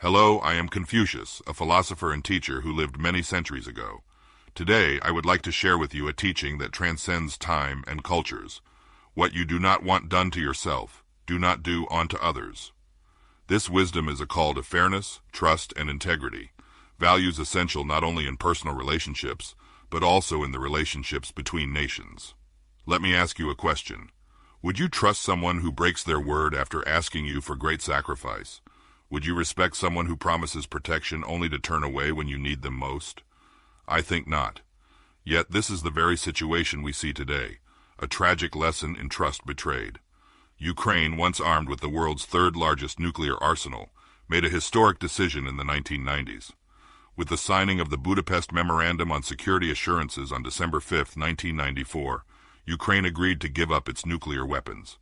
Hello, I am Confucius, a philosopher and teacher who lived many centuries ago. Today, I would like to share with you a teaching that transcends time and cultures. What you do not want done to yourself, do not do unto others. This wisdom is a call to fairness, trust, and integrity, values essential not only in personal relationships, but also in the relationships between nations. Let me ask you a question. Would you trust someone who breaks their word after asking you for great sacrifice? Would you respect someone who promises protection only to turn away when you need them most? I think not. Yet this is the very situation we see today, a tragic lesson in trust betrayed. Ukraine, once armed with the world's third largest nuclear arsenal, made a historic decision in the 1990s. With the signing of the Budapest Memorandum on Security Assurances on December 5, 1994, Ukraine agreed to give up its nuclear weapons.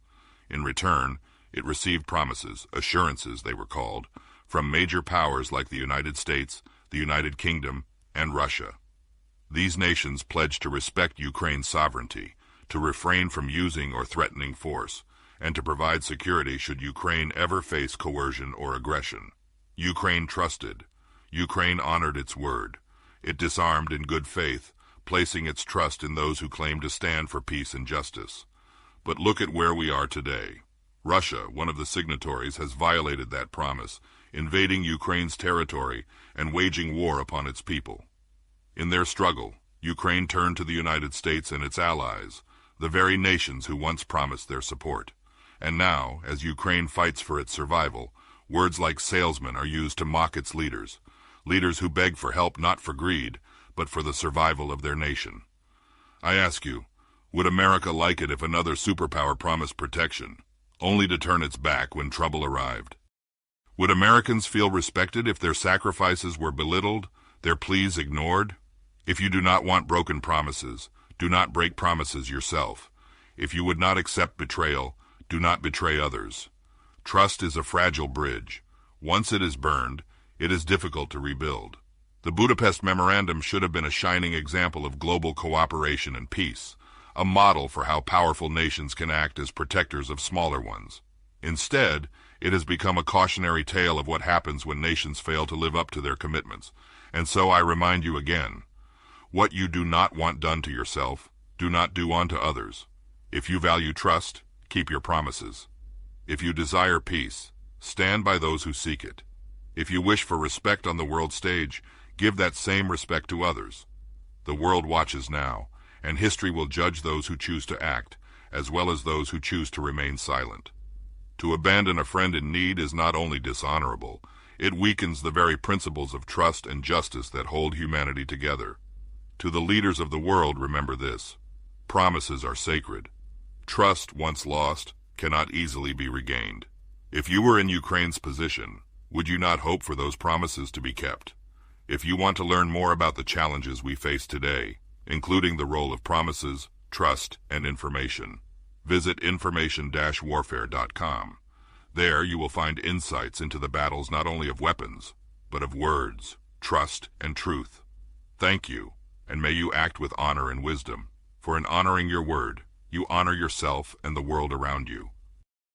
In return, it received promises, assurances they were called, from major powers like the United States, the United Kingdom, and Russia. These nations pledged to respect Ukraine's sovereignty, to refrain from using or threatening force, and to provide security should Ukraine ever face coercion or aggression. Ukraine trusted. Ukraine honored its word. It disarmed in good faith, placing its trust in those who claim to stand for peace and justice. But look at where we are today. Russia, one of the signatories, has violated that promise, invading Ukraine's territory and waging war upon its people. In their struggle, Ukraine turned to the United States and its allies, the very nations who once promised their support. And now, as Ukraine fights for its survival, words like salesman are used to mock its leaders, leaders who beg for help not for greed, but for the survival of their nation. I ask you, would America like it if another superpower promised protection, only to turn its back when trouble arrived? Would Americans feel respected if their sacrifices were belittled, their pleas ignored? If you do not want broken promises, do not break promises yourself. If you would not accept betrayal, do not betray others. Trust is a fragile bridge. Once it is burned, it is difficult to rebuild. The Budapest Memorandum should have been a shining example of global cooperation and peace, a model for how powerful nations can act as protectors of smaller ones. Instead, it has become a cautionary tale of what happens when nations fail to live up to their commitments. And so I remind you again, what you do not want done to yourself, do not do unto others. If you value trust, keep your promises. If you desire peace, stand by those who seek it. If you wish for respect on the world stage, give that same respect to others. The world watches now, and history will judge those who choose to act, as well as those who choose to remain silent. To abandon a friend in need is not only dishonorable, it weakens the very principles of trust and justice that hold humanity together. To the leaders of the world, remember this: promises are sacred. Trust, once lost, cannot easily be regained. If you were in Ukraine's position, would you not hope for those promises to be kept? If you want to learn more about the challenges we face today, including the role of promises, trust, and information, visit information-warfare.com. There you will find insights into the battles not only of weapons, but of words, trust, and truth. Thank you, and may you act with honor and wisdom, for in honoring your word, you honor yourself and the world around you.